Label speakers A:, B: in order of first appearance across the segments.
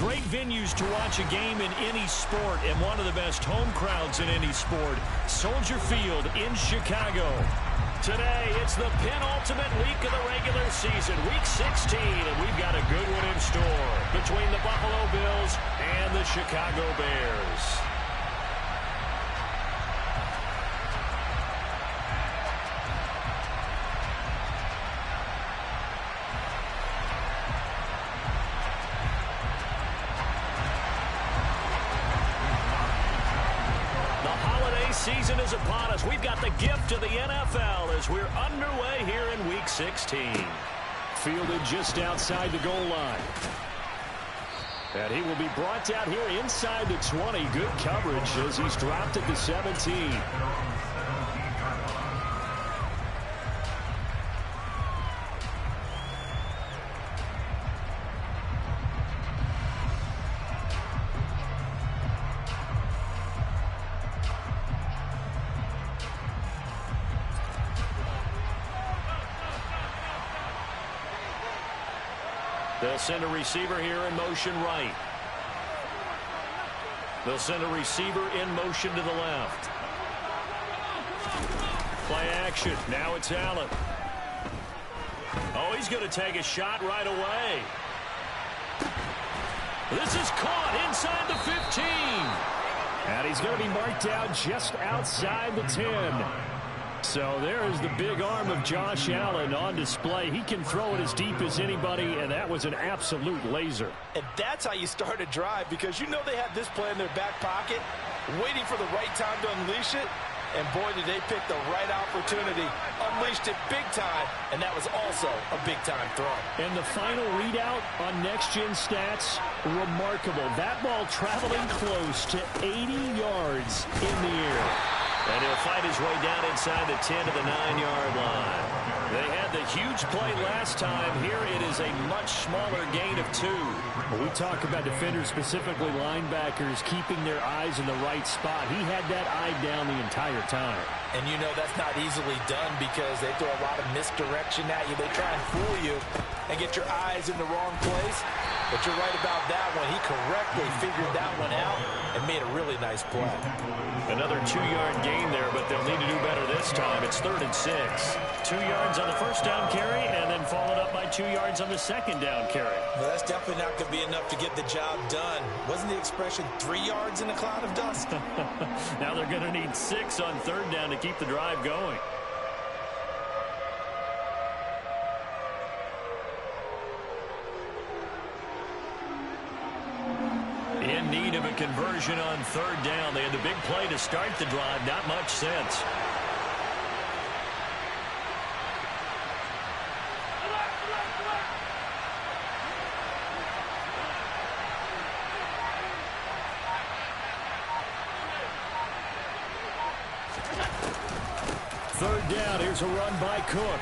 A: great venues to watch a game in any sport, and one of the best home crowds in any sport, Soldier Field in Chicago. Today, it's the penultimate week of the regular season, Week 16, and we've got a good one in store between the Buffalo Bills and the Chicago Bears. Season is upon us. We've got the gift of the NFL as we're underway here in Week 16. Fielded just outside the goal line. And he will be brought down here inside the 20. Good coverage as he's dropped at the 17. They'll send a receiver here in motion right. They'll send a receiver in motion to the left. Play action. Now it's Allen. Oh, he's going to take a shot right away. This is caught inside the 15. And he's going to be marked down just outside the 10. So there is the big arm of Josh Allen on display. He can throw it as deep as anybody, and that was an absolute laser.
B: And that's how you start a drive, because you know they have this play in their back pocket, waiting for the right time to unleash it. And boy, did they pick the right opportunity. Unleashed it big time, and that was also a big-time throw.
A: And the final readout on next-gen stats, remarkable. That ball traveling close to 80 yards in the air. And he'll fight his way down inside the 10 to the 9-yard line. They had the huge play last time. Here it is a much smaller gain of 2.
C: When we talk about defenders, specifically linebackers, keeping their eyes in the right spot, he had that eye down the entire time.
B: And you know that's not easily done because they throw a lot of misdirection at you. They try and fool you and get your eyes in the wrong place. But you're right about that one. He correctly figured that one out and made a really nice play.
A: Another 2-yard gain there, but they'll need to do better this time. It's 3rd and 6. 2 yards on the first down carry, and then followed up by 2 yards on the second down carry.
B: Well, that's definitely not going to be enough to get the job done. Wasn't the expression 3 yards in a cloud of dust?
A: Now they're going to need 6 on 3rd down to keep the drive going. In need of a conversion on 3rd down. They had the big play to start the drive. Not much sense. Third down. Here's a run by Cook.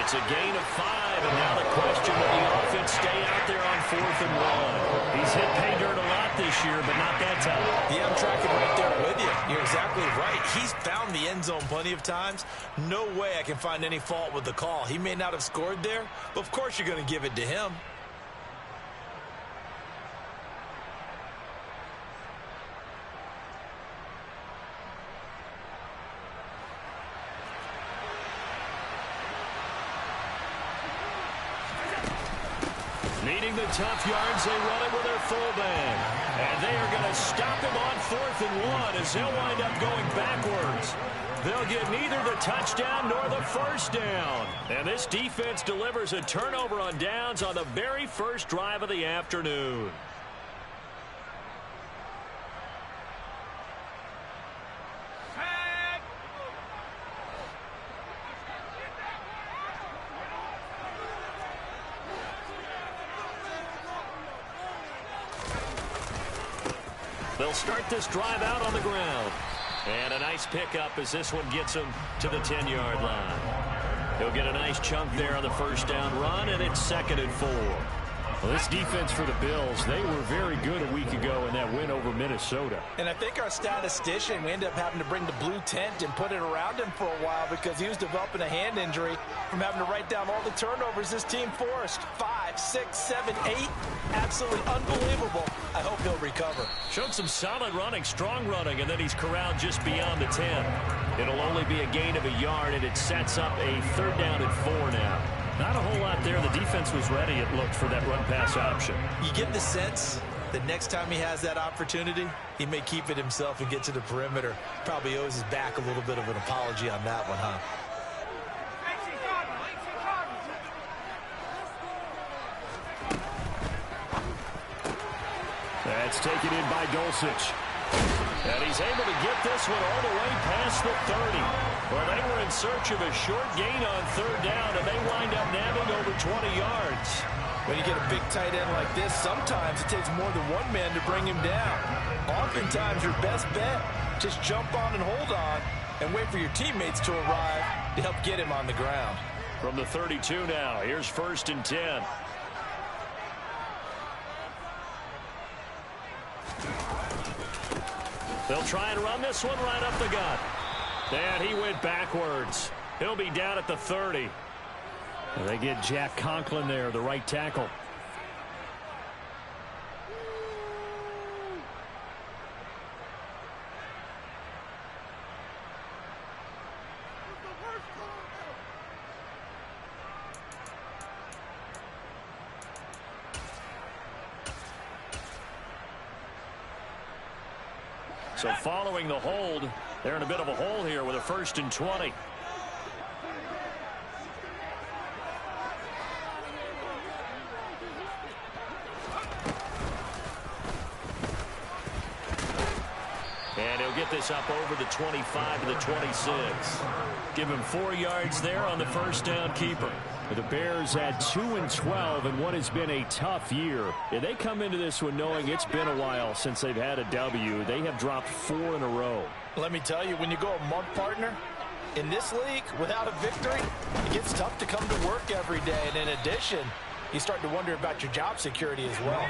A: It's a gain of 5, and now the question of the offense stay out there on 4th and 1. He's hit pay dirt a lot this year, but not that time.
B: Yeah, I'm tracking right there with you. You're exactly right. He's found the end zone plenty of times. No way I can find any fault with the call. He may not have scored there, but of course you're going to give it to him.
A: Needing the tough yards, they run it with their fullback. And they are going to stop him on 4th and 1 as they'll wind up going backwards. They'll get neither the touchdown nor the first down. And this defense delivers a turnover on downs on the very first drive of the afternoon. They'll start this drive out on the ground. And a nice pickup as this one gets him to the 10-yard line. He'll get a nice chunk there on the first down run, and it's 2nd and 4.
C: Well, this defense for the Bills, they were very good a week ago in that win over Minnesota.
B: And I think our statistician, we ended up having to bring the blue tent and put it around him for a while because he was developing a hand injury from having to write down all the turnovers this team forced. 5, 6, 7, 8. Absolutely unbelievable. I hope he'll recover.
A: Showed some solid running, strong running, and then he's corralled just beyond the 10. It'll only be a gain of a yard, and it sets up a 3rd down and 4 now. Not a whole lot there. The defense was ready, it looked, for that run-pass option.
B: You get the sense that next time he has that opportunity, he may keep it himself and get to the perimeter. Probably owes his back a little bit of an apology on that one, huh?
C: That's taken in by Dulcich.
A: And he's able to get this one all the way past the 30. Well, they were in search of a short gain on 3rd down, and they wind up nabbing over 20 yards.
B: When you get a big tight end like this, sometimes it takes more than one man to bring him down. Oftentimes, your best bet, just jump on and hold on and wait for your teammates to arrive to help get him on the ground.
A: From the 32 now, here's 1st and 10. They'll try and run this one right up the gut. And he went backwards. He'll be down at the 30.
C: And they get Jack Conklin there, the right tackle.
A: So following the hold, they're in a bit of a hole here with a 1st and 20. And he'll get this up over the 25 to the 26. Give him 4 yards there on the 1st down keeper.
C: The Bears at 2-12 in what has been a tough year. And they come into this one knowing it's been a while since they've had a W. They have dropped 4 in a row.
B: Let me tell you, when you go a month, partner, in this league, without a victory, it gets tough to come to work every day. And in addition, you start to wonder about your job security as well.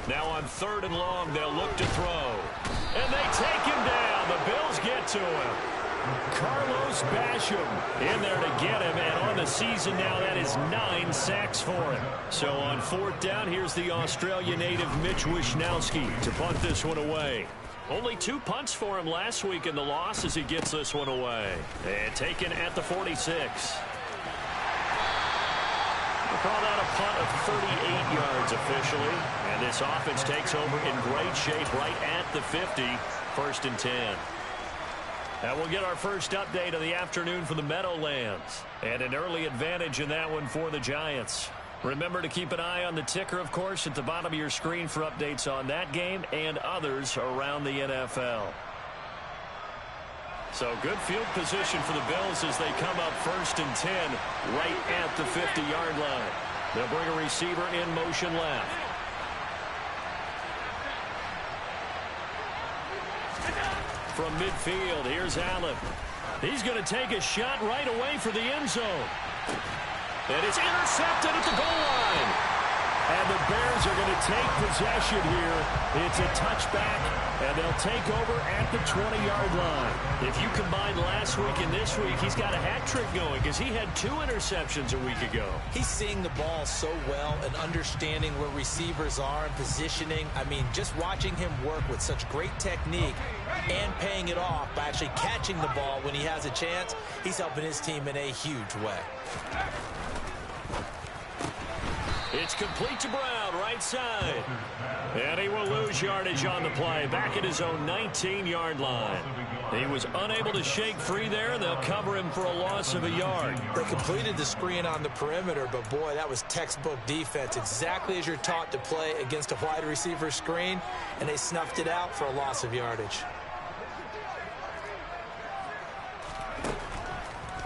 A: Now on 3rd and long, they'll look to throw. And they take him down. The Bills get to him. Carlos Basham in there to get him. And on the season now, that is 9 sacks for him. So on 4th down, here's the Australia native Mitch Wishnowsky to punt this one away. Only 2 punts for him last week in the loss as he gets this one away. And taken at the 46. We'll call that a punt of 38 yards officially. And this offense takes over in great shape right at the 50. 1st and 10. And we'll get our first update of the afternoon from the Meadowlands. And an early advantage in that one for the Giants. Remember to keep an eye on the ticker, of course, at the bottom of your screen for updates on that game and others around the NFL. So good field position for the Bills as they come up 1st and 10 right at the 50-yard line. They'll bring a receiver in motion left. From midfield, here's Allen. He's going to take a shot right away for the end zone. And it's intercepted at the goal line. And the Bears are going to take possession here. It's a touchback, and they'll take over at the 20-yard line. If you combine last week and this week, he's got a hat trick going because he had 2 interceptions a week ago.
B: He's seeing the ball so well and understanding where receivers are and positioning. I mean, just watching him work with such great technique and paying it off by actually catching the ball when he has a chance, he's helping his team in a huge way.
A: It's complete to Brown, right side. And he will lose yardage on the play, back at his own 19-yard line. He was unable to shake free there, and they'll cover him for a loss of a yard.
B: They completed the screen on the perimeter, but boy, that was textbook defense, exactly as you're taught to play against a wide receiver screen, and they snuffed it out for a loss of yardage.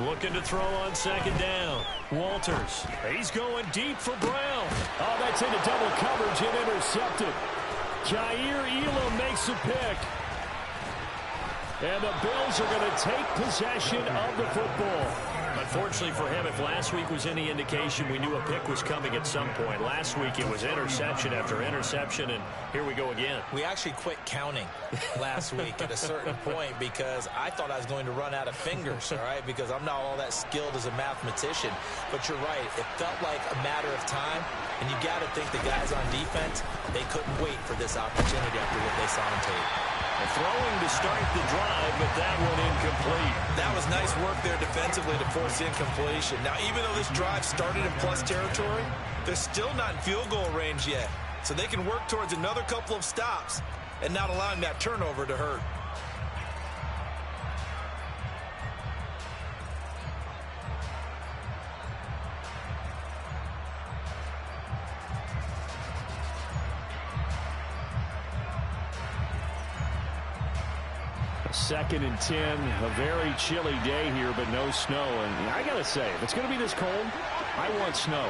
A: Looking to throw on second down. Walters. He's going deep for Brown.
C: Oh, that's into double coverage and intercepted. Jair Elam makes a pick. And the Bills are going to take possession of the football.
A: Unfortunately for him, if last week was any indication, we knew a pick was coming at some point. Last week it was interception after interception, and here we go again.
B: We actually quit counting last week at a certain point because I thought I was going to run out of fingers, all right, because I'm not all that skilled as a mathematician. But you're right. It felt like a matter of time, and you got to think the guys on defense, they couldn't wait for this opportunity after what they saw on tape.
A: And throwing to start the drive, but that one incomplete.
B: That was nice work there defensively to force the incompletion. Now, even though this drive started in plus territory, they're still not in field goal range yet. So they can work towards another couple of stops and not allowing that turnover to hurt.
C: Second and 10, a very chilly day here, but no snow. And I got to say, if it's going to be this cold, I want snow.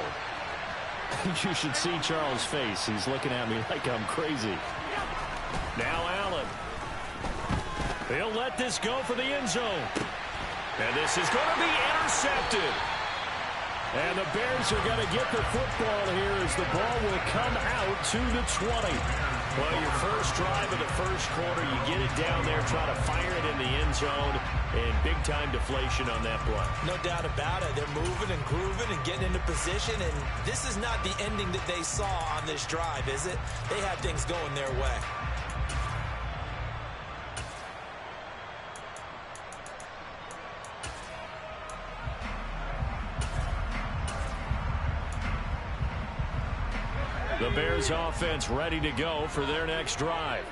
C: You should see Charles' face. He's looking at me like I'm crazy.
A: Now Allen. He'll let this go for the end zone. And this is going to be intercepted. And the Bears are going to get the football here as the ball will come out to the 20. Well, your first drive of the first quarter, you get it down there, try to fire it in the end zone, and big-time deflation on that play.
B: No doubt about it. They're moving and grooving and getting into position, and this is not the ending that they saw on this drive, is it? They have things going their way.
A: The Bears offense ready to go for their next drive.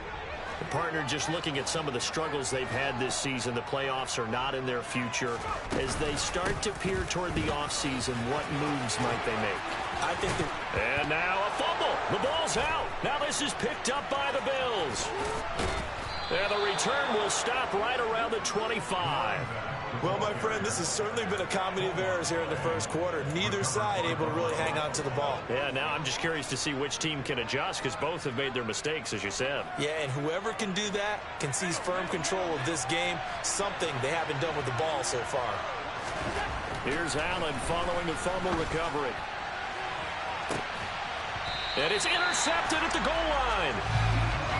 A: The partner just looking at some of the struggles they've had this season. The playoffs are not in their future. As they start to peer toward the offseason, what moves might they make?
B: I think
A: And now a fumble. The ball's out. Now this is picked up by the Bills. And the return will stop right around the 25.
B: Well, my friend, this has certainly been a comedy of errors here in the first quarter. Neither side able to really hang on to the ball.
A: Yeah, now I'm just curious to see which team can adjust because both have made their mistakes, as you said.
B: Yeah, and whoever can do that can seize firm control of this game, something they haven't done with the ball so far.
A: Here's Allen following the fumble recovery. And it's intercepted at the goal line.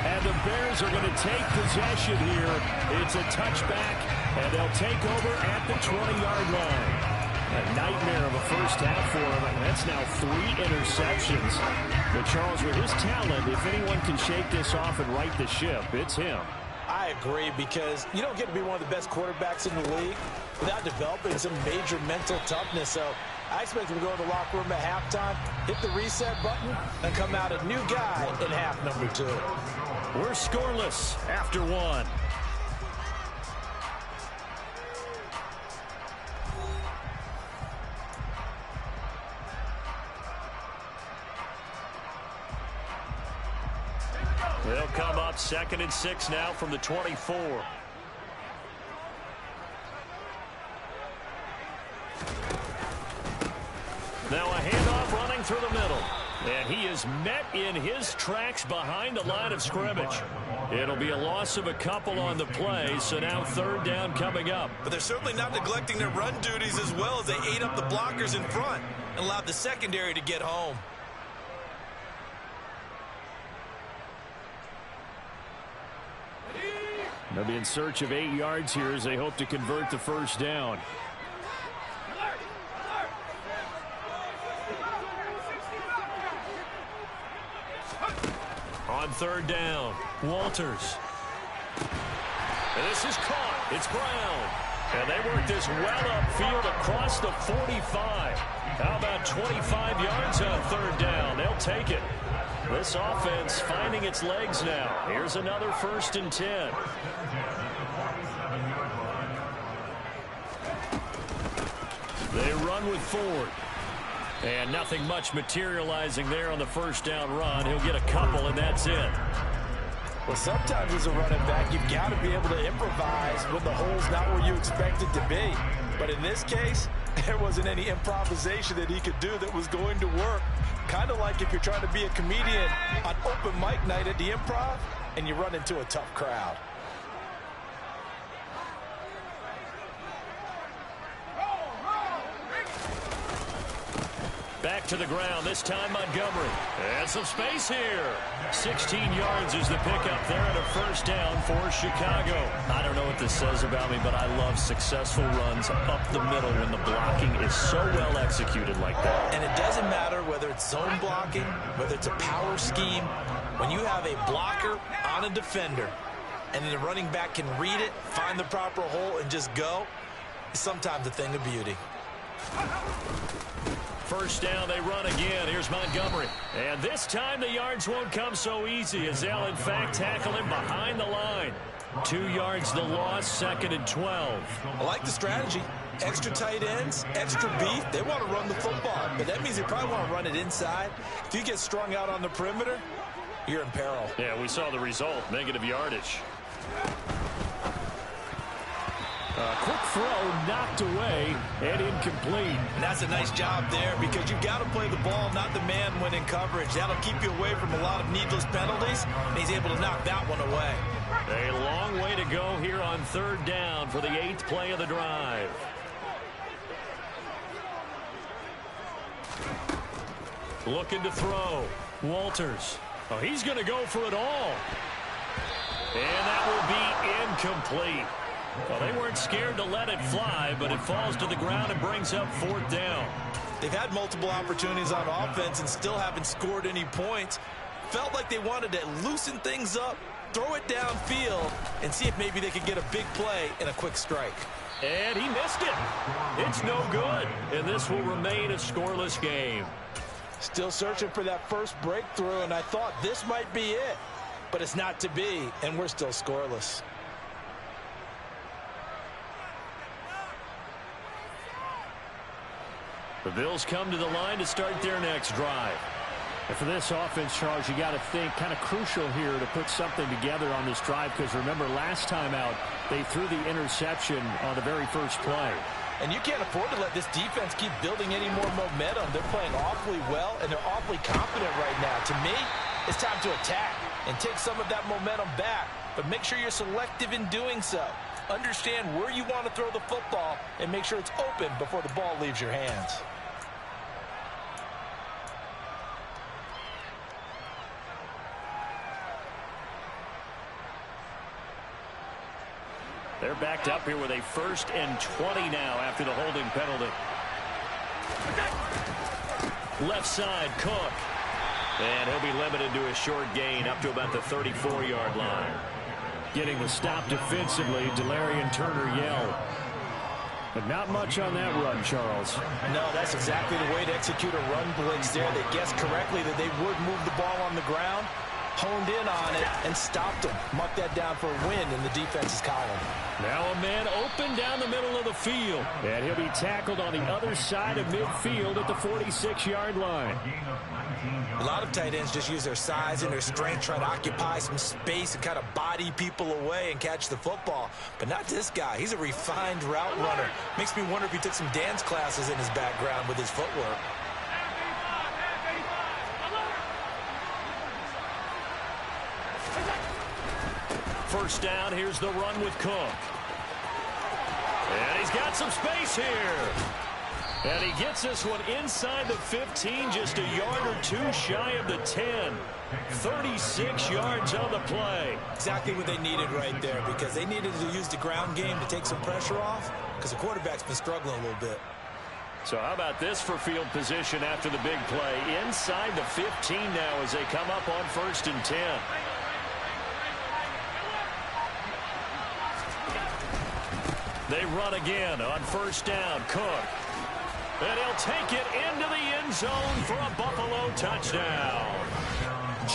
C: And the Bears are going to take possession here. It's a touchback, and they'll take over at the 20-yard line. A nightmare of a first half for him, and that's now 3 interceptions. But Charles, with his talent, if anyone can shake this off and right the ship, it's him.
B: I agree, because you don't get to be one of the best quarterbacks in the league without developing some major mental toughness. So I expect him to go in the locker room at halftime, hit the reset button, and come out a new guy in half number 2.
A: We're scoreless after 1. They'll come up 2nd and 6 now from the 24. Now a handoff running through the middle. And he is met in his tracks behind the line of scrimmage. It'll be a loss of a couple on the play, so now 3rd down coming up.
B: But they're certainly not neglecting their run duties as well as they ate up the blockers in front and allowed the secondary to get home.
C: They'll be in search of 8 yards here as they hope to convert the first down.
A: On 3rd down, Walters. And this is caught. It's Brown. And they work this well upfield across the 45. How about 25 yards on 3rd down? They'll take it. This offense finding its legs now. Here's another 1st and 10. They run with Ford. And nothing much materializing there on the 1st down run. He'll get a couple, and that's it.
B: Well, sometimes as a running back, you've got to be able to improvise when the hole's not where you expect it to be. But in this case, there wasn't any improvisation that he could do that was going to work. Kind of like if you're trying to be a comedian on open mic night at the Improv and you run into a tough crowd.
A: Back to the ground, this time Montgomery. And some space here. 16 yards is the pickup there and a first down for Chicago. I don't know what this says about me, but I love successful runs up the middle when the blocking is so well executed like that.
B: And it doesn't matter whether it's zone blocking, whether it's a power scheme. When you have a blocker on a defender and the running back can read it, find the proper hole, and just go, it's sometimes a thing of beauty.
A: First down, they run again. Here's Montgomery. And this time the yards won't come so easy as they'll, in fact, tackle him behind the line. 2 yards the loss, 2nd and 12.
B: I like the strategy. Extra tight ends, extra beef. They want to run the football, but that means they probably want to run it inside. If you get strung out on the perimeter, you're in peril.
A: Yeah, we saw the result, negative yardage.
C: Quick throw knocked away and incomplete.
B: And that's a nice job there because you've got to play the ball, not the man when in coverage. That'll keep you away from a lot of needless penalties, and he's able to knock that one away.
A: A long way to go here on 3rd down for the 8th play of the drive. Looking to throw. Walters. Oh, he's going to go for it all. And that will be incomplete. Well, they weren't scared to let it fly, but it falls to the ground and brings up 4th down.
B: They've had multiple opportunities on offense and still haven't scored any points. Felt like they wanted to loosen things up, throw it downfield, and see if maybe they could get a big play and a quick strike.
A: And he missed it. It's no good, and this will remain a scoreless game.
B: Still searching for that first breakthrough, and I thought this might be it. But it's not to be, and we're still scoreless.
A: The Bills come to the line to start their next drive.
C: And for this offense, Charles, you got to think kind of crucial here to put something together on this drive because remember last time out they threw the interception on the very first play.
B: And you can't afford to let this defense keep building any more momentum. They're playing awfully well, and they're awfully confident right now. To me, it's time to attack and take some of that momentum back, but make sure you're selective in doing so. Understand where you want to throw the football and make sure it's open before the ball leaves your hands.
A: They're backed up here with a 1st and 20 now after the holding penalty. Left side, Cook. And he'll be limited to a short gain up to about the 34-yard line.
C: Getting the stop defensively, Delarian Turner yelled. But not much on that run, Charles.
B: No, that's exactly the way to execute a run blitz there. They guessed correctly that they would move the ball on the ground, honed in on it, and stopped him. Marked that down for a win in the defense's column.
A: Now a man open down the middle of the field.
C: And he'll be tackled on the other side of midfield at the 46-yard line.
B: A lot of tight ends just use their size and their strength, try to occupy some space and kind of body people away and catch the football. But not this guy. He's a refined route runner. Makes me wonder if he took some dance classes in his background with his footwork.
A: First down, here's the run with Cook. And he's got some space here. And he gets this one inside the 15, just a yard or two shy of the 10. 36 yards on the play.
B: Exactly what they needed right there because they needed to use the ground game to take some pressure off because the quarterback's been struggling a little bit.
A: So how about this for field position after the big play? Inside the 15 now as they come up on 1st and 10. They run again on 1st down. Cook. And he'll take it into the end zone for a Buffalo touchdown.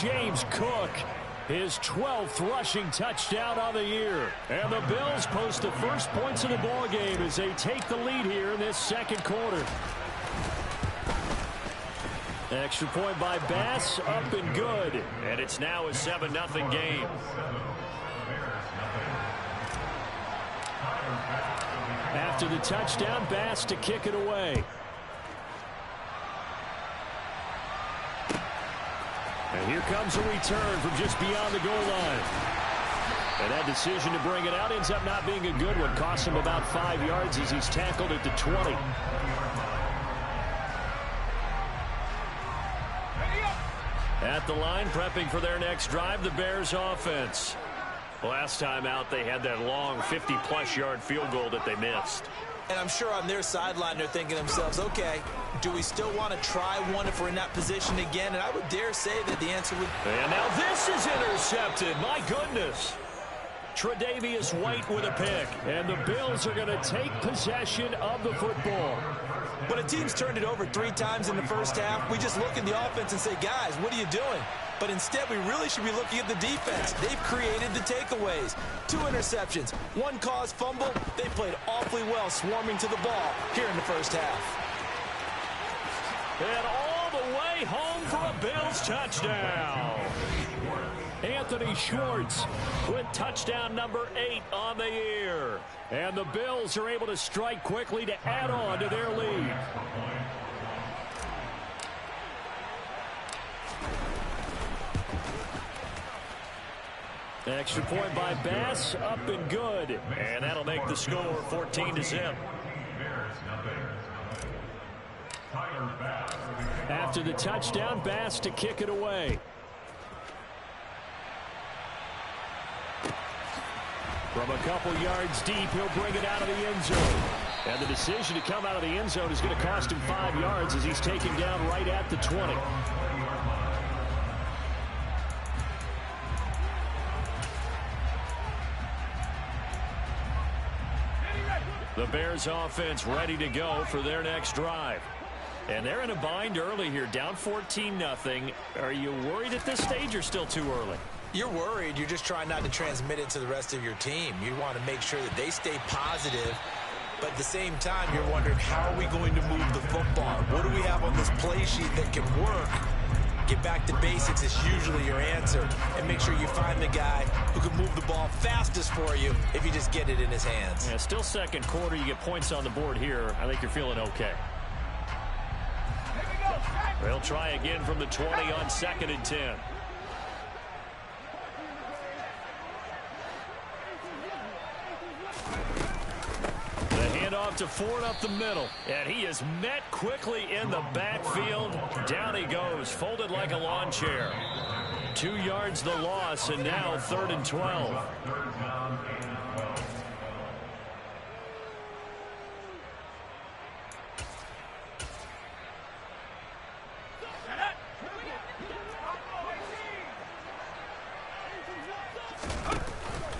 C: James Cook, his 12th rushing touchdown of the year. And the Bills post the first points of the ball game as they take the lead here in this 2nd quarter.
A: Extra point by Bass, up and good. And it's now a 7-0 game. After the touchdown, Bass to kick it away. And here comes a return from just beyond the goal line. And that decision to bring it out ends up not being a good one. Costs him about 5 yards as he's tackled at the 20. At the line, prepping for their next drive, the Bears offense. Last time out, they had that long 50-plus yard field goal that they missed.
B: And I'm sure on their sideline, they're thinking to themselves, okay, do we still want to try one if we're in that position again? And I would dare say that the answer would...
A: And now this is intercepted. My goodness. Tre'Davious White with a pick. And the Bills are going to take possession of the football.
B: When a team's turned it over 3 times in the first half, we just look at the offense and say, guys, what are you doing? But instead, we really should be looking at the defense. They've created the takeaways. 2 interceptions, 1 caused fumble. They played awfully well swarming to the ball here in the first half.
A: And all the way home for a Bills touchdown. Anthony Schwartz with touchdown number 8 on the year. And the Bills are able to strike quickly to add on to their lead. Extra point by Bass, up and good. And that'll make the score 14-0. After the touchdown, Bass to kick it away. From a couple yards deep, he'll bring it out of the end zone. And the decision to come out of the end zone is going to cost him 5 yards as he's taken down right at the 20. The Bears offense ready to go for their next drive. And they're in a bind early here, down 14-0. Are you worried at this stage or still too early?
B: You're worried. You're just trying not to transmit it to the rest of your team. You want to make sure that they stay positive. But at the same time, you're wondering, how are we going to move the football? What do we have on this play sheet that can work? Get back to basics is usually your answer. And make sure you find the guy who can move the ball fastest for you if you just get it in his hands.
A: Yeah, still second quarter. You get points on the board here. I think you're feeling okay. They'll try again from the 20 on 2nd and 10. Off to Ford up the middle, and he is met quickly in the backfield. Down he goes, folded like a lawn chair. 2 yards the loss, and now 3rd and 12.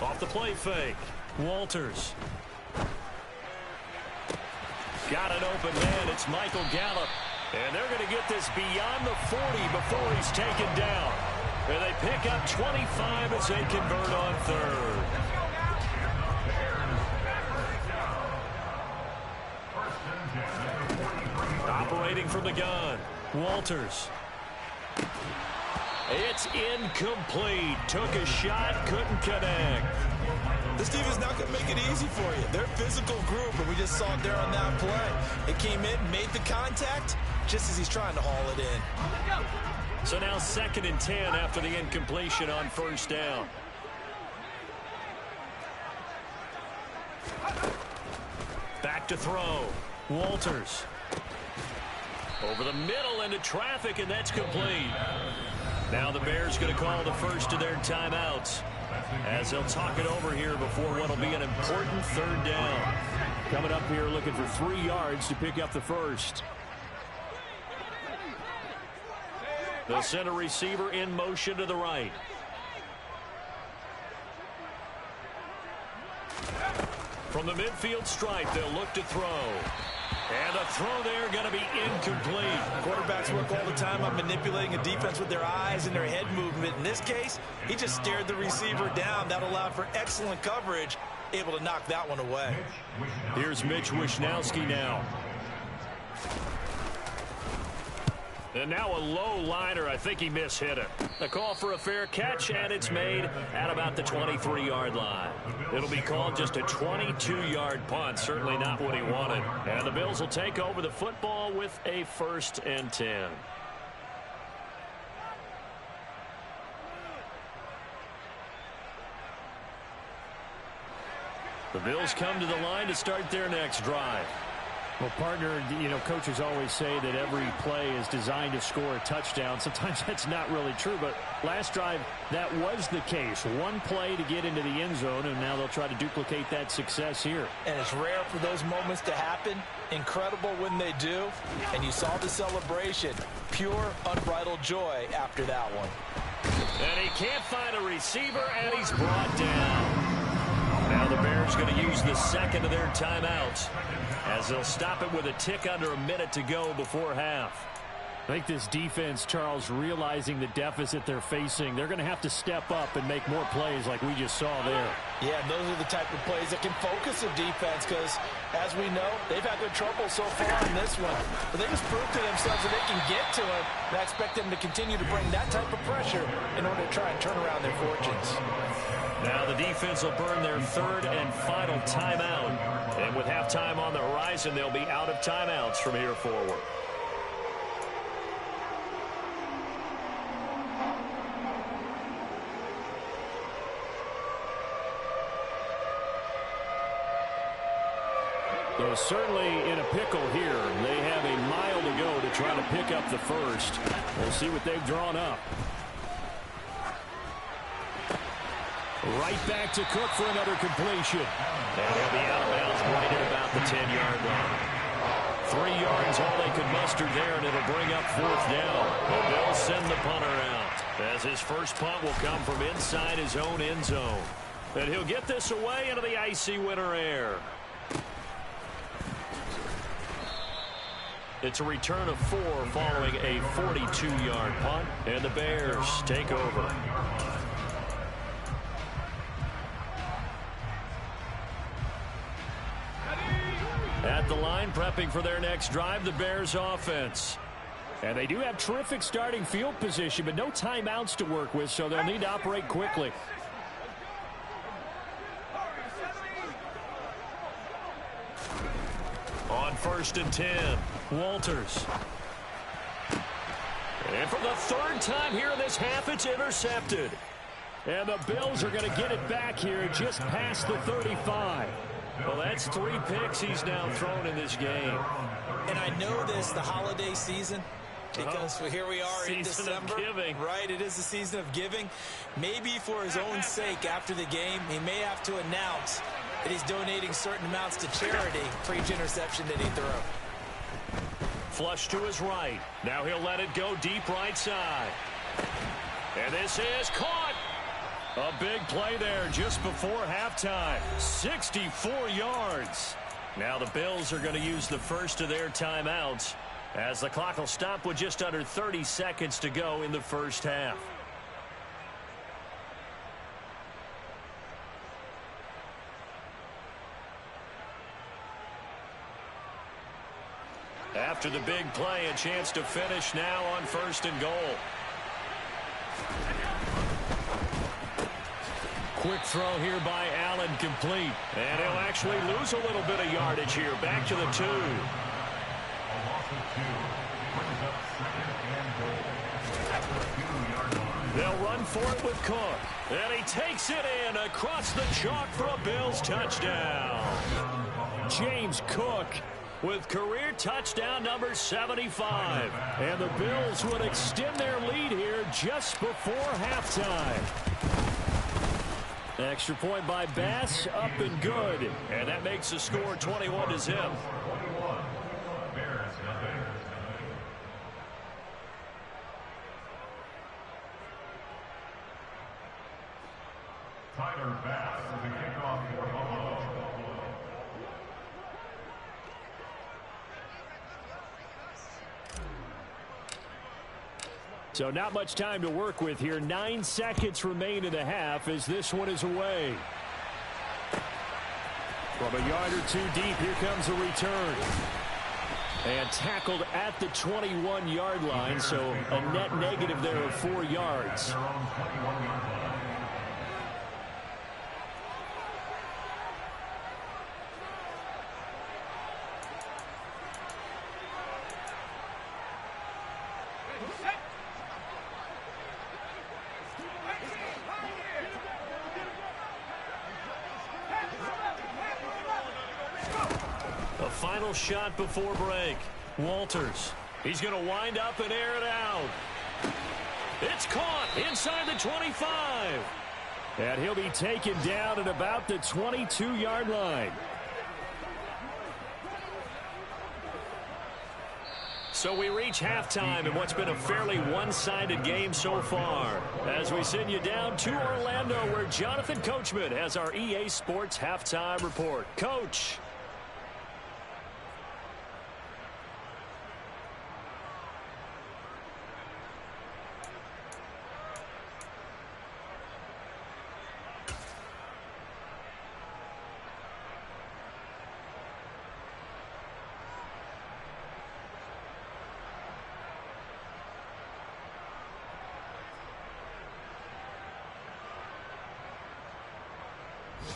A: Off the play fake, Walters. Got an open man. It's Michael Gallup. And they're going to get this beyond the 40 before he's taken down. And they pick up 25 as they convert on 3rd. Operating from the gun, Walters. It's incomplete. Took a shot, couldn't connect.
B: This team is not going to make it easy for you. They're a physical group, and we just saw it there on that play. It came in, made the contact, just as he's trying to haul it in.
A: So now 2nd and 10 after the incompletion on 1st down. Back to throw. Walters. Over the middle into traffic, and that's complete. Now the Bears going to call the first of their timeouts, as they'll talk it over here before what will be an important 3rd down. Coming up here looking for 3 yards to pick up the first. They'll send a receiver in motion to the right. From the midfield stripe, they'll look to throw. And the throw there going to be incomplete.
B: Quarterbacks work all the time on manipulating a defense with their eyes and their head movement. In this case, he just stared the receiver down. That allowed for excellent coverage, able to knock that one away.
A: Here's Mitch Wishnowsky now. And now a low liner. I think he mishit it. A call for a fair catch, and it's made at about the 23-yard line. It'll be called just a 22-yard punt. Certainly not what he wanted. And the Bills will take over the football with a 1st and 10. The Bills come to the line to start their next drive.
C: Well, partner, you know, coaches always say that every play is designed to score a touchdown. Sometimes that's not really true, but last drive, that was the case. One play to get into the end zone, and now they'll try to duplicate that success here.
B: And it's rare for those moments to happen. Incredible when they do. And you saw the celebration. Pure, unbridled joy after that one.
A: And he can't find a receiver, and he's brought down. Now the Bears going to use the second of their timeouts as they'll stop it with a tick under a minute to go before half.
C: I think this defense, Charles, realizing the deficit they're facing, they're going to have to step up and make more plays like we just saw there.
B: Yeah, and those are the type of plays that can focus a defense because, as we know, they've had good trouble so far in this one. But they just proved to themselves that they can get to it, and I expect them to continue to bring that type of pressure in order to try and turn around their fortunes.
A: Now the defense will burn their 3rd and final timeout. And with halftime on the horizon, they'll be out of timeouts from here forward.
C: So certainly in a pickle here. They have a mile to go to try to pick up the first. We'll see what they've drawn up. Right back to Cook for another completion.
A: And he'll be out of bounds right at about the 10-yard line. 3 yards, all they could muster there, and it'll bring up 4th down. The Bills send the punter out, as his first punt will come from inside his own end zone. And he'll get this away into the icy winter air. It's a return of 4 following a 42-yard punt, and the Bears take over. At the line, prepping for their next drive, the Bears offense.
C: And they do have terrific starting field position, but no timeouts to work with, so they'll need to operate quickly.
A: On 1st and 10, Walters. And for the 3rd time here in this half, it's intercepted.
C: And the Bills are going to get it back here just past the 35.
A: Well, that's 3 picks he's now thrown in this game.
B: And I know this, the holiday season, because here we are in December.
A: Season of giving.
B: Right, it is the season of giving. Maybe for his own sake after the game, he may have to announce that he's donating certain amounts to charity for each interception that he threw.
A: Flush to his right. Now he'll let it go deep right side. And this is caught. A big play there just before halftime. 64 yards. Now the Bills are going to use the first of their timeouts as the clock will stop with just under 30 seconds to go in the first half. After the big play, a chance to finish now on 1st and goal. Quick throw here by Allen, complete. And he'll actually lose a little bit of yardage here. Back to the 2. They'll run for it with Cook. And he takes it in across the chalk for a Bills touchdown.
C: James Cook
A: with career touchdown number 75.
C: And the Bills would extend their lead here just before halftime. Extra point by Bass, up and good.
A: And that makes the score 21-0.
D: Tyler Bass with the kickoff for Buffalo.
C: So not much time to work with here. 9 seconds remain in the half as this one is away. From a yard or 2 deep, here comes a return. And tackled at the 21-yard line, so a net negative there of 4 yards.
D: Their own 21-yard line.
A: A final shot before break. Walters. He's going to wind up and air it out. It's caught inside the 25.
C: And he'll be taken down at about the 22-yard line.
A: So we reach halftime in what's been a fairly one-sided game so far. As we send you down to Orlando, where Jonathan Coachman has our EA Sports halftime report. Coach.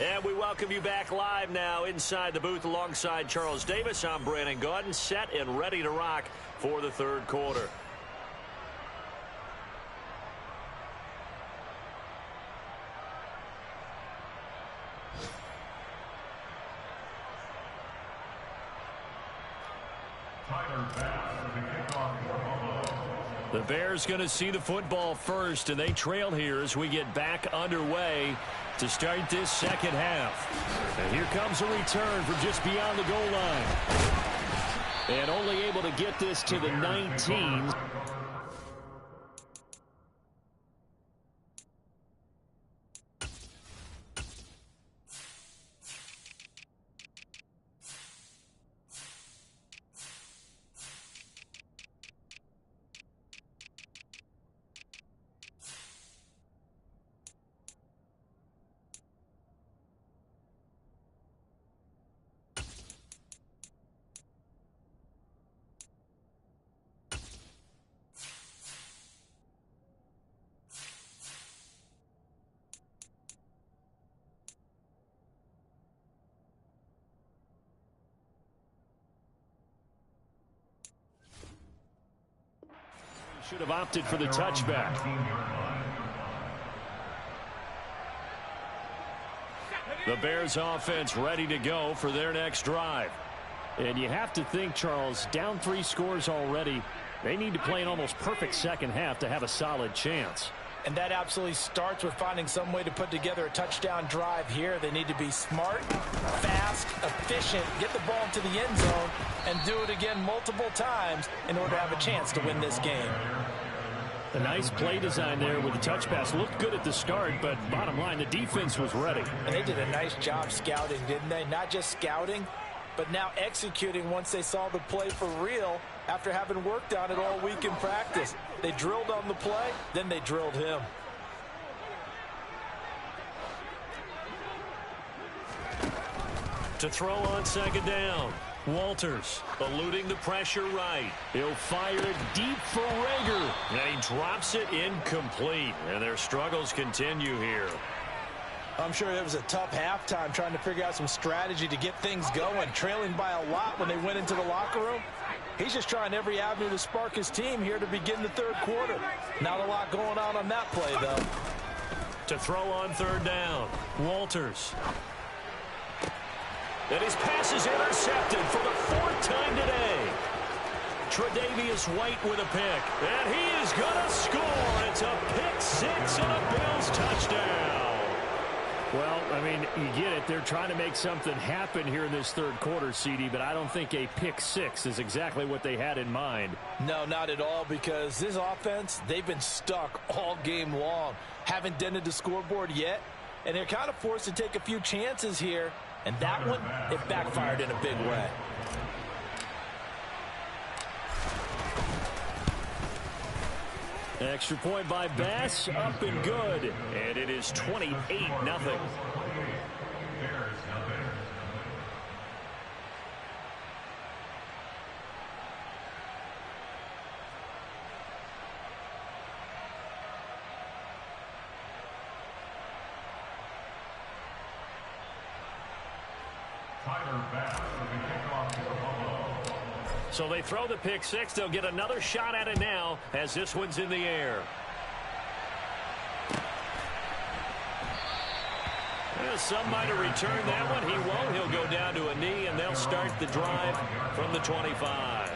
A: And we welcome you back live now inside the booth alongside Charles Davis. I'm Brandon Gaudin, set and ready to rock for the third quarter. The Bears going to see the football first, and they trail here as we get back underway to start this second half. And here comes a return from just beyond the goal line. And only able to get this to the 19. Should have opted for the touchback. The Bears offense ready to go for their next drive. And you have to think, Charles, down 3 scores already. They need to play an almost perfect second half to have a solid chance.
B: And that absolutely starts with finding some way to put together a touchdown drive here. They need to be smart, fast, efficient, get the ball into the end zone, and do it again multiple times in order to have a chance to win this game.
C: A nice play design there with the touch pass. Looked good at the start, but bottom line, the defense was ready.
B: And they did a nice job scouting, didn't they? Not just scouting, but now executing once they saw the play for real after having worked on it all week in practice. They drilled on the play, then they drilled him.
A: To throw on second down. Walters eluding the pressure right. He'll fire it deep for Rager. And he drops it incomplete. And their struggles continue here.
B: I'm sure it was a tough halftime trying to figure out some strategy to get things going. Trailing by a lot when they went into the locker room. He's just trying every avenue to spark his team here to begin the third quarter. Not a lot going on that play, though.
A: To throw on third down. Walters. And his pass is intercepted for the 4th time today. Tre'Davious White with a pick. And he is going to score. It's a pick 6 and a Bills touchdown.
C: Well, I mean, you get it. They're trying to make something happen here in this third quarter, CD, but I don't think a pick 6 is exactly what they had in mind.
B: No, not at all, because this offense, they've been stuck all game long. Haven't dented the scoreboard yet, and they're kind of forced to take a few chances here. And that one, it backfired in a big way.
C: Extra point by Bass, up and good.
A: And it is 28-0. So they throw the pick six. They'll get another shot at it now as this one's in the air. Well, some might have returned that one. He won't. He'll go down to a knee, and they'll start the drive from the 25.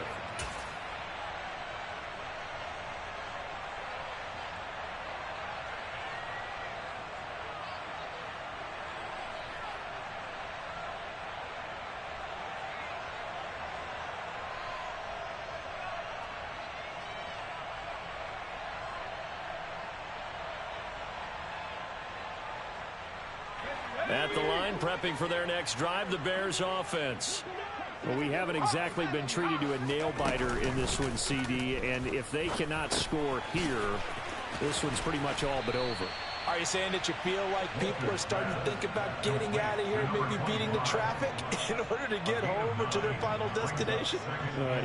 A: At the line, prepping for their next drive, the Bears offense.
C: Well, we haven't exactly been treated to a nail-biter in this one, CD, and if they cannot score here, this one's pretty much all but over.
B: Are you saying that you feel like people are starting to think about getting out of here, maybe beating the traffic in order to get home or to their final destination?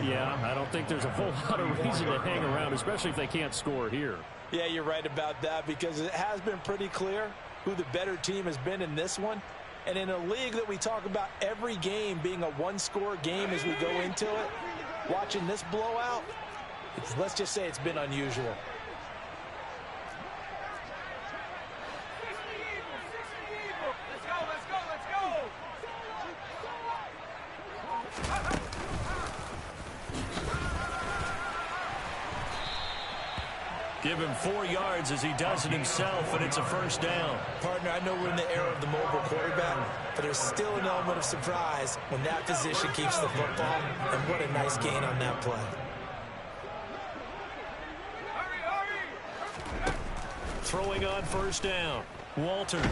C: Yeah, I don't think there's a whole lot of reason to hang around, especially if they can't score here.
B: Yeah, you're right about that, because it has been pretty clear who the better team has been in this one. And in a league that we talk about every game being a one-score game as we go into it, watching this blowout, let's just say it's been unusual.
A: Give him 4 yards as he does it himself, and it's a first down.
B: Partner, I know we're in the era of the mobile quarterback, but there's still an element of surprise when that position keeps the football, and what a nice gain on that play.
A: Throwing on first down, Walters.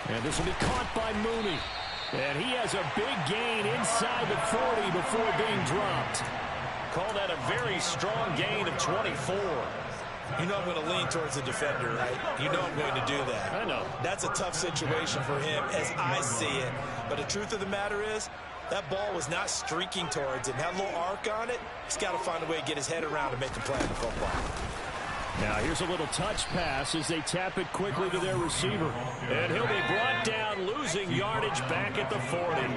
C: And this will be caught by Mooney. And he has a big gain inside the 40 before being dropped.
A: Call that a very strong gain of 24.
B: You know I'm going to lean towards the defender, right? You know I'm going to do that.
A: I know.
B: That's a tough situation for him as I see it. But the truth of the matter is, that ball was not streaking towards him. Had a little arc on it. He's got to find a way to get his head around and make a play on the football.
C: Now here's a little touch pass as they tap it quickly to their receiver.
A: And he'll be brought down, losing yardage back at the 40.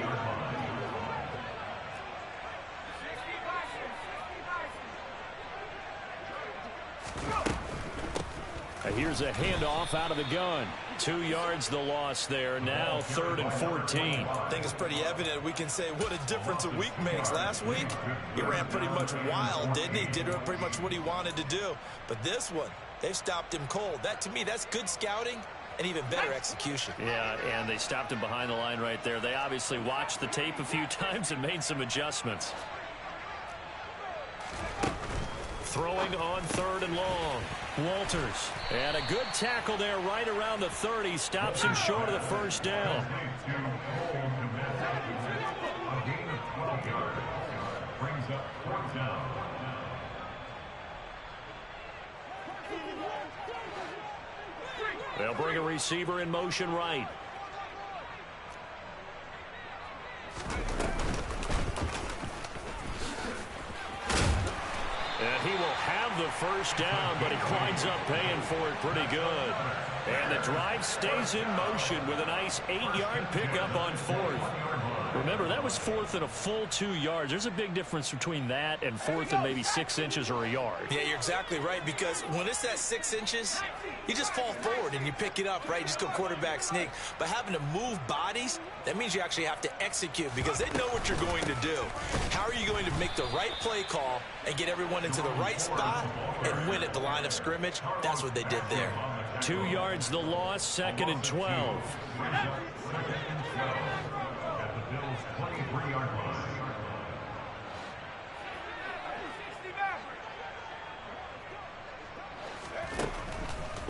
C: Here's a handoff out of the gun.
A: 2 yards the loss there. Now 3rd and 14.
B: I think it's pretty evident we can say what a difference a week makes. Last week, he ran pretty much wild, didn't he? Did pretty much what he wanted to do. But this one, they've stopped him cold. That, to me, that's good scouting and even better execution.
A: Yeah, and they stopped him behind the line right there. They obviously watched the tape a few times and made some adjustments. Throwing on 3rd and long. Walters. And a good tackle there right around the 30. Stops him short of the first down. They'll bring a receiver in motion right. And he will have the first down, but he winds up paying for it pretty good. And the drive stays in motion with a nice 8-yard pickup on 4th. Remember, that was 4th and a full 2 yards. There's a big difference between that and 4th and maybe 6 inches or a yard.
B: Yeah, you're exactly right, because when it's that 6 inches, you just fall forward and you pick it up, right? You just go quarterback sneak. But having to move bodies, that means you actually have to execute, because they know what you're going to do. How are you going to make the right play call and get everyone into the right spot and win at the line of scrimmage? That's what they did there.
A: 2 yards the loss, 2nd and 12.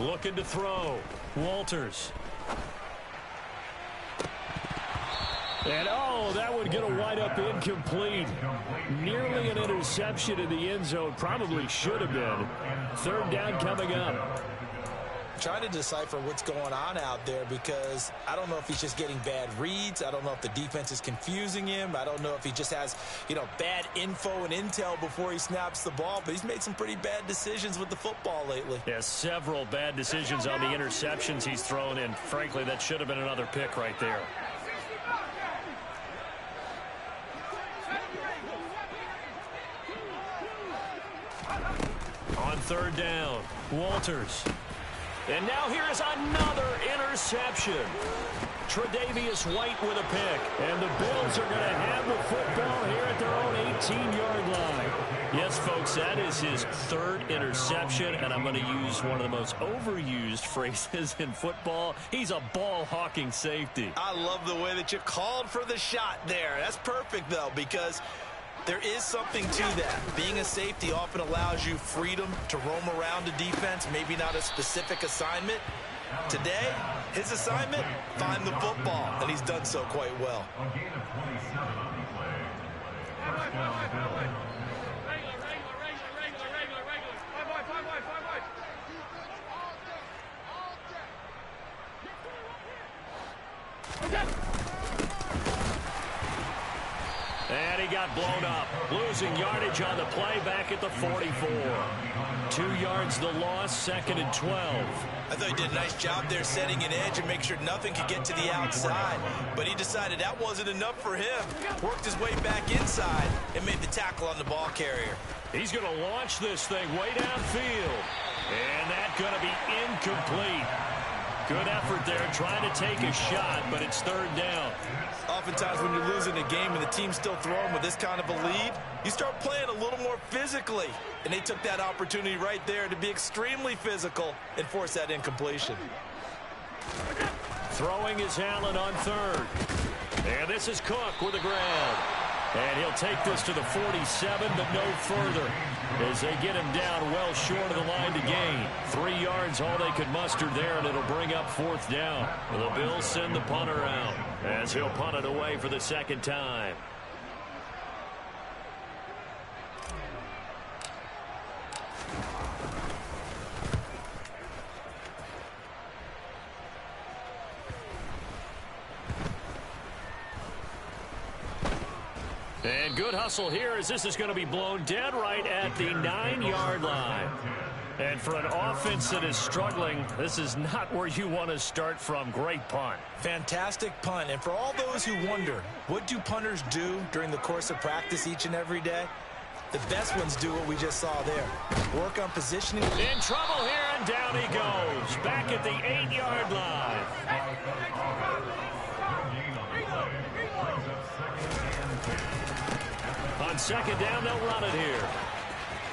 A: Looking to throw. Walters. And, oh, that would get a wide-up incomplete. Nearly an interception in the end zone. Probably should have been. 3rd down coming up.
B: trying to decipher what's going on out there, because I don't know if he's just getting bad reads. I don't know if the defense is confusing him. I don't know if he just has, bad info and intel before he snaps the ball, but he's made some pretty bad decisions with the football lately.
C: Yeah, several bad decisions on the interceptions he's thrown in. Frankly, that should have been another pick right there. On third down, Walters. And now here is another interception. Tre'Davious White with a pick. And the Bills are going to have the football here at their own 18-yard line. Yes, folks, that is his third interception, and I'm going to use one of the most overused phrases in football. He's a ball-hawking safety.
B: I love the way that you called for the shot there. That's perfect, though, because there is something to that. Being a safety often allows you freedom to roam around a defense, maybe not a specific assignment. Today, his assignment, find the football, and he's done so quite well.
D: A gain of 27 on the play. First down, Bills.
C: And he got blown up. Losing yardage on the play back at the 44. 2 yards the loss, 2nd and 12.
B: I thought he did a nice job there setting an edge and make sure nothing could get to the outside. But he decided that wasn't enough for him. Worked his way back inside and made the tackle on the ball carrier.
C: He's going to launch this thing way downfield. And that's going to be incomplete. Good effort there, trying to take a shot, but it's third down.
B: Oftentimes when you're losing a game and the team's still throwing with this kind of a lead, you start playing a little more physically. And they took that opportunity right there to be extremely physical and force that incompletion.
C: Throwing is Allen on third. And this is Cook with a grab. And he'll take this to the 47, but no further, as they get him down well short of the line to gain. 3 yards, all they could muster there, and it'll bring up fourth down. The Bills send the punter out, as he'll punt it away for the second time. And good hustle here, as this is going to be blown dead right at the 9-yard line. And for an offense that is struggling, this is not where you want to start from. Great punt.
B: Fantastic punt. And for all those who wonder, what do punters do during the course of practice each and every day? The best ones do what we just saw there. Work on positioning.
C: In trouble here, and down he goes. Back at the 8-yard line. On second down, they'll run it here.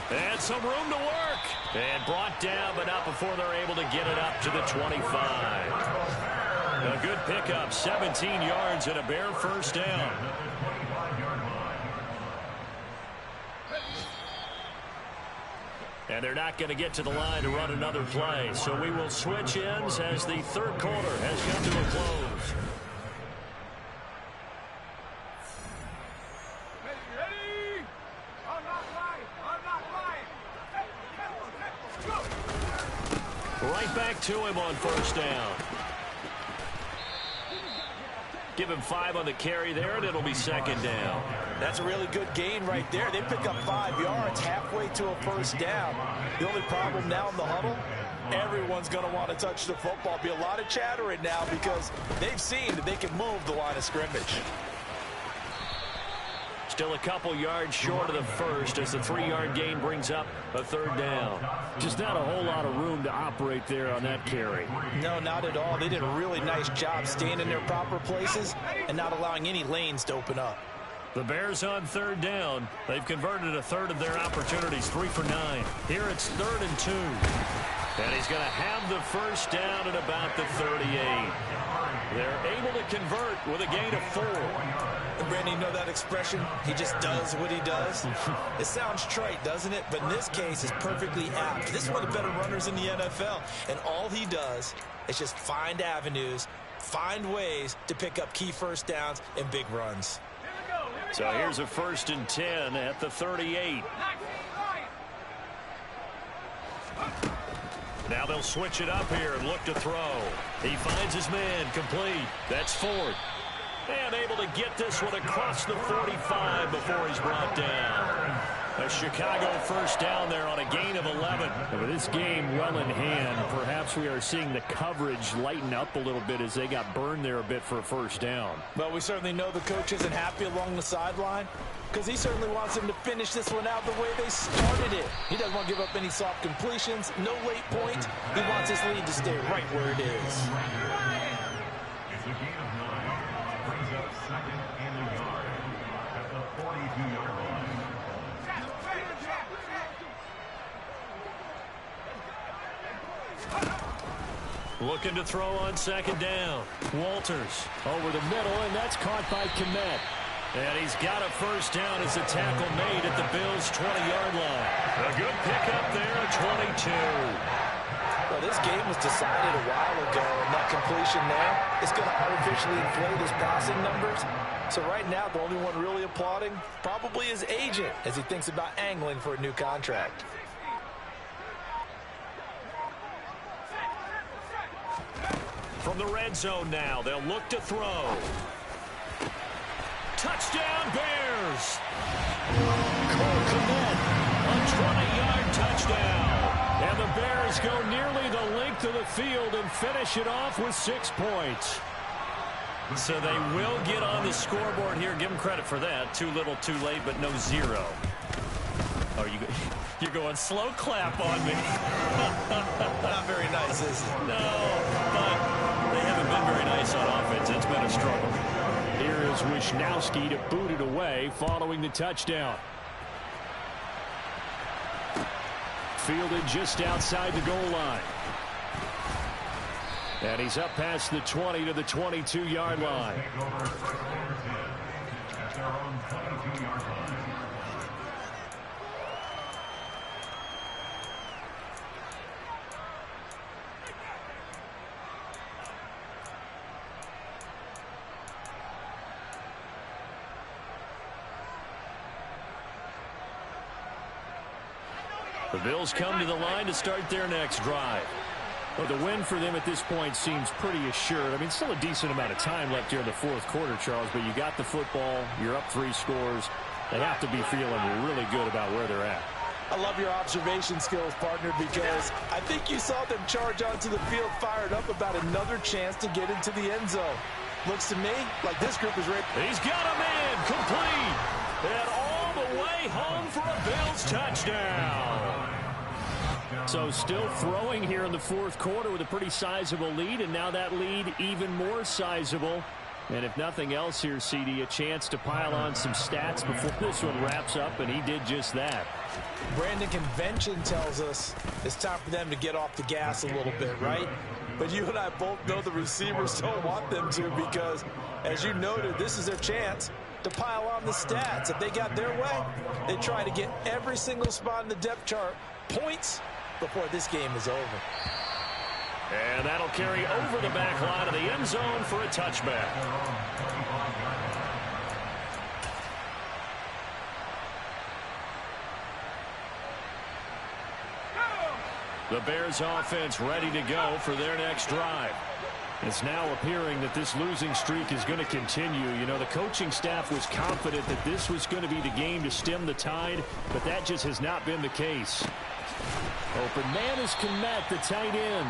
C: And some room to work. And brought down, but not before they're able to get it up to the 25. A good pickup, 17 yards and a bare first down. And they're not going to get to the line to run another play. So we will switch ends as the third quarter has come to a close. Right back to him on first down. Give him 5 on the carry there, and it'll be second down.
B: That's a really good gain right there. They pick up 5 yards halfway to a first down. The only problem now in the huddle, everyone's going to want to touch the football. Be a lot of chatter right now because they've seen that they can move the line of scrimmage.
C: Still a couple yards short of the first as the 3-yard gain brings up a third down. Just not a whole lot of room to operate there on that carry.
B: No, not at all. They did a really nice job staying in their proper places and not allowing any lanes to open up.
C: The Bears on third down. They've converted a third of their opportunities, 3 for 9. Here it's 3rd and 2. And he's going to have the first down at about the 38. They're able to convert with a gain of 4.
B: And Brandon, you know that expression? He just does what he does. It sounds trite, doesn't it? But in this case, it's perfectly apt. This is one of the better runners in the NFL. And all he does is just find avenues, find ways to pick up key first downs and big runs.
C: So here's a 1st and 10 at the 38.
A: Now they'll switch it up here and look to throw. He finds his man, complete. That's Ford. And able to get this one across the 45 before he's brought down. A Chicago first down there on a gain of 11.
C: And with this game well in hand, perhaps we are seeing the coverage lighten up a little bit as they got burned there a bit for a first down.
B: Well, we certainly know the coach isn't happy along the sideline because he certainly wants them to finish this one out the way they started it. He doesn't want to give up any soft completions, no late points. He wants his lead to stay right where it is.
D: It's a gain of 9. Brings up second and a yard at the 42-yard line.
A: Looking to throw on second down. Walters
C: over the middle, and that's caught by Kmet.
A: And he's got a first down as the tackle made at the Bills' 20-yard line. A good pickup there at 22.
B: Well, this game was decided a while ago, and that completion there is going to artificially inflate his passing numbers. So right now, the only one really applauding probably his agent as he thinks about angling for a new contract.
A: From the red zone now, they'll look to throw. Touchdown, Bears! Cole Kmet, a 20-yard touchdown. And the Bears go nearly the length of the field and finish it off with 6 points. So they will get on the scoreboard here. Give them credit for that. Too little, too late, but no 0. Oh, you're going slow clap on me.
B: Not very nice, is it?
A: No, but they haven't been very nice on offense. It's been a struggle.
C: Here is Wisnowski to boot it away following the touchdown. Fielded just outside the goal line. And he's up past the 20 to the 22-yard line.
D: At their own 22-yard line.
A: The Bills come to the line to start their next drive.
C: Well, the win for them at this point seems pretty assured. I mean, still a decent amount of time left here in the fourth quarter, Charles, but you got the football, you're up 3 scores. They have to be feeling really good about where they're at.
B: I love your observation skills, partner, because I think you saw them charge onto the field fired up about another chance to get into the end zone. Looks to me like this group is ready.
A: He's got a man complete. And all the way home for a Bills touchdown.
C: So still throwing here in the fourth quarter with a pretty sizable lead, and now that lead even more sizable. And if nothing else here, CD, a chance to pile on some stats before this one wraps up, and he did just that.
B: Brandon, convention tells us it's time for them to get off the gas a little bit, right? But you and I both know the receivers don't want them to because, as you noted, this is their chance to pile on the stats. If they got their way, they try to get every single spot in the depth chart points before this game is over.
A: And that'll carry over the back line of the end zone for a touchback. The Bears offense ready to go for their next drive. It's now appearing that this losing streak is going to continue. You know, the coaching staff was confident that this was going to be the game to stem the tide, but that just has not been the case. Open man is Kmet, the tight end.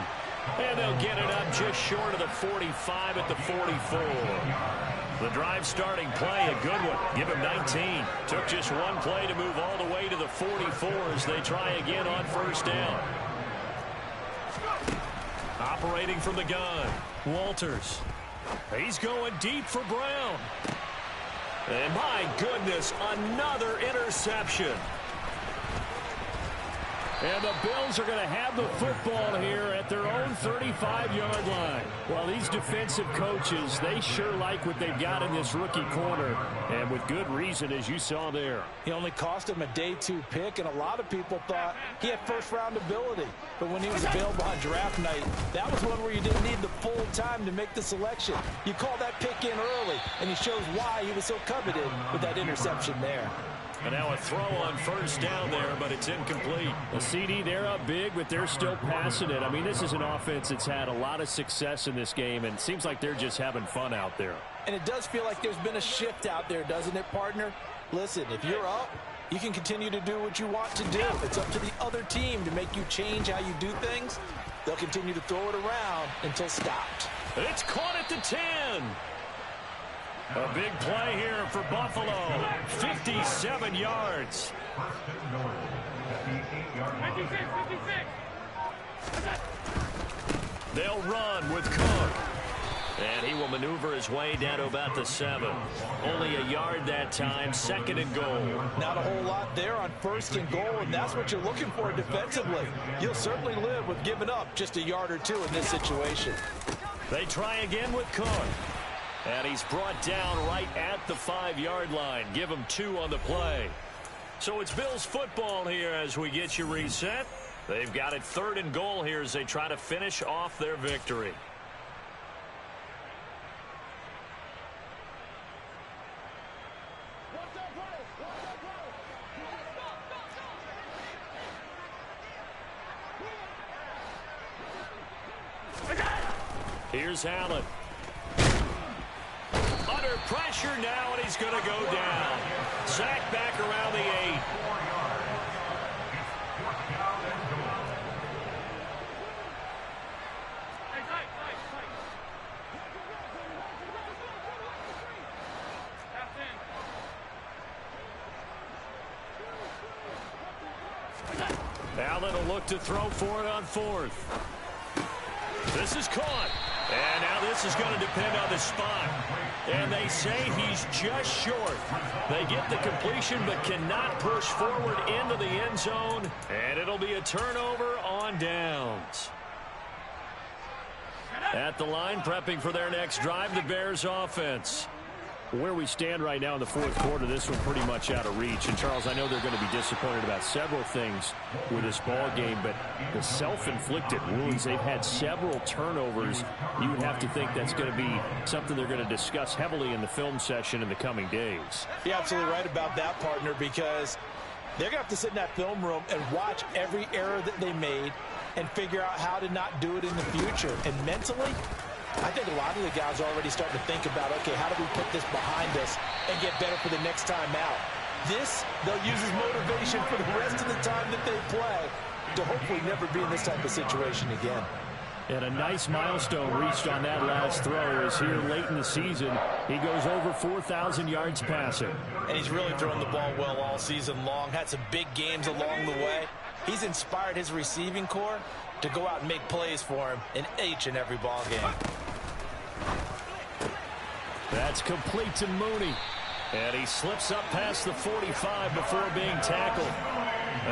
A: And they'll get it up just short of the 45 at the 44. The drive starting play, a good one. Give him 19. Took just one play to move all the way to the 44 as they try again on first down. Operating from the gun, Walters. He's going deep for Brown. And my goodness, another interception.
C: And the Bills are going to have the football here at their own 35-yard line. Well, these defensive coaches, they sure like what they've got in this rookie corner, and with good reason, as you saw there.
B: He only cost him a day 2 pick, and a lot of people thought he had first-round ability. But when he was available on draft night, that was one where you didn't need the full time to make the selection. You call that pick in early, and he shows why he was so coveted with that interception there.
A: And now a throw on first down there, but it's incomplete.
C: A CD, they're up big, but they're still passing it. I mean, this is an offense that's had a lot of success in this game, and it seems like they're just having fun out there.
B: And it does feel like there's been a shift out there, doesn't it, partner? Listen, if you're up, you can continue to do what you want to do. It's up to the other team to make you change how you do things. They'll continue to throw it around until stopped.
A: It's caught at the 10. A big play here for Buffalo. 57 yards.
D: First and goal at the 8-yard line.
A: 56. They'll run with Cook. And he will maneuver his way down to about the 7. Only a yard that time, 2nd and goal.
B: Not a whole lot there on 1st and goal, and that's what you're looking for defensively. You'll certainly live with giving up just a yard or two in this situation.
A: They try again with Cook. And he's brought down right at the 5-yard line. Give him 2 on the play. So it's Bills football here as we get you reset. They've got it 3rd and goal here as they try to finish off their victory. Here's Allen. Under pressure now, and he's going to go down. Sacked back around the 8.
D: 4 yards. It's 4th down and goal.
A: Allen will look to throw for it on 4th. This is caught. And now this is going to depend on the spot. And they say he's just short. They get the completion but cannot push forward into the end zone. And it'll be a turnover on downs. At the line, prepping for their next drive, the Bears offense.
C: Where we stand right now in the 4th quarter, this one pretty much out of reach. And, Charles, I know they're going to be disappointed about several things with this ball game, but the self-inflicted wounds, they've had several turnovers. You would have to think that's going to be something they're going to discuss heavily in the film session in the coming days.
B: You're absolutely right about that, partner, because they're going to have to sit in that film room and watch every error that they made and figure out how to not do it in the future. And mentally, I think a lot of the guys are already starting to think about, okay, how do we put this behind us and get better for the next time out? This, they'll use as motivation for the rest of the time that they play to hopefully never be in this type of situation again.
C: And a nice milestone reached on that last throw is here late in the season. He goes over 4,000 yards passing.
B: And he's really thrown the ball well all season long. Had some big games along the way. He's inspired his receiving corps to go out and make plays for him in each and every ball game.
C: That's complete to Mooney.
A: And he slips up past the 45 before being tackled.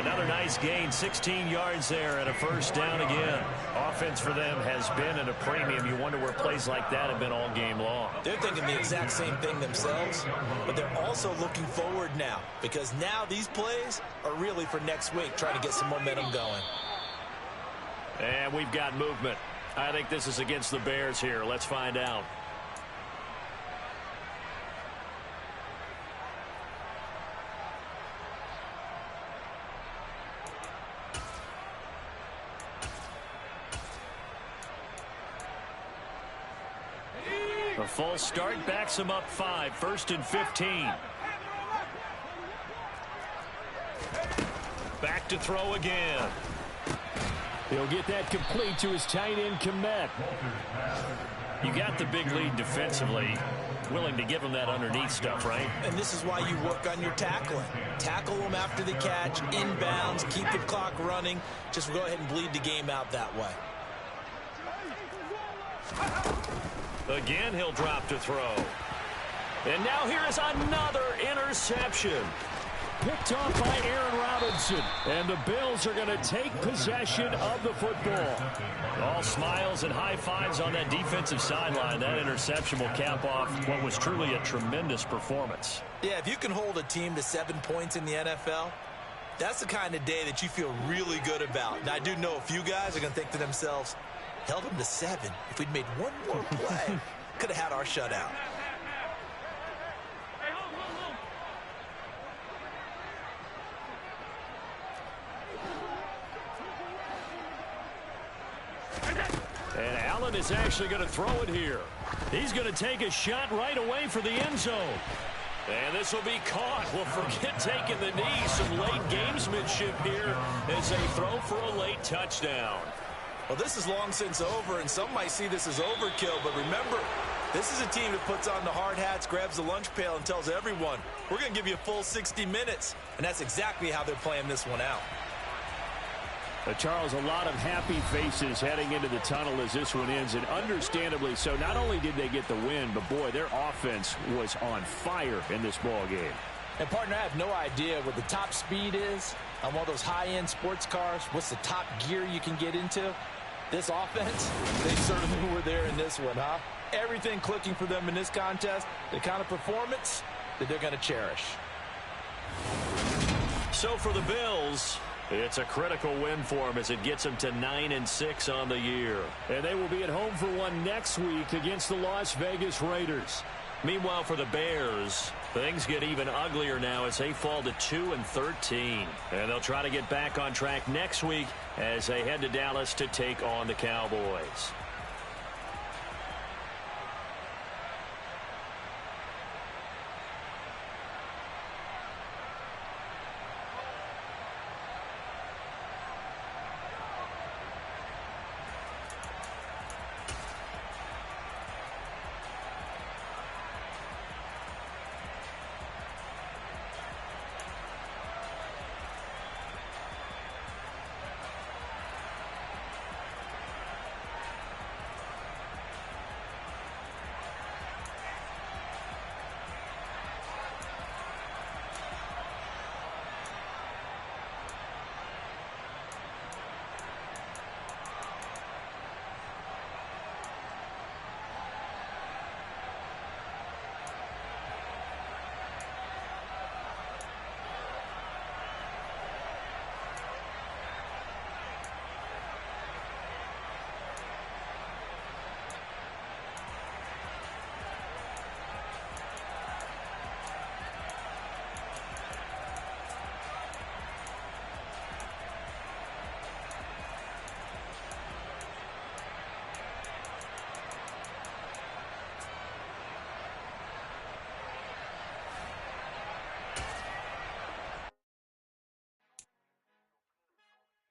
A: Another nice gain, 16 yards there and a 1st down again. Offense for them has been at a premium. You wonder where plays like that have been all game long.
B: They're thinking the exact same thing themselves, but they're also looking forward now because now these plays are really for next week, trying to get some momentum going.
A: And we've got movement. I think this is against the Bears here. Let's find out. A false start backs him up 5. 1st and 15. Back to throw again.
C: He'll get that complete to his tight end, Komet.
A: You got the big lead defensively. Willing to give him that underneath stuff, right?
B: And this is why you work on your tackling. Tackle them after the catch, inbounds, keep the clock running. Just go ahead and bleed the game out that way.
A: Again, he'll drop to throw. And now here is another interception.
C: Picked off by Aaron Robinson. And the Bills are going to take possession of the football.
A: All smiles and high fives on that defensive sideline. That interception will cap off what was truly a tremendous performance.
B: Yeah, if you can hold a team to 7 points in the NFL, that's the kind of day that you feel really good about. And I do know a few guys are going to think to themselves, held them to 7. If we'd made one more play, could have had our shutout.
A: is actually going to throw it here. He's going to take a shot right away for the end zone. And this will be caught. Well, forget taking the knee. Some late gamesmanship here as they throw for a late touchdown.
B: Well, this is long since over, and some might see this as overkill. But remember, this is a team that puts on the hard hats, grabs the lunch pail, and tells everyone, we're going to give you a full 60 minutes. And that's exactly how they're playing this one out.
C: Charles, a lot of happy faces heading into the tunnel as this one ends, and understandably so. Not only did they get the win, but, boy, their offense was on fire in this ball game.
B: And, partner, I have no idea what the top speed is on one of those high-end sports cars. What's the top gear you can get into? This offense, they certainly were there in this one, huh? Everything clicking for them in this contest, the kind of performance that they're going to cherish.
A: So for the Bills, it's a critical win for them as it gets them to 9-6 on the year.
C: And they will be at home for one next week against the Las Vegas Raiders.
A: Meanwhile, for the Bears, things get even uglier now as they fall to 2-13. And they'll try to get back on track next week as they head to Dallas to take on the Cowboys.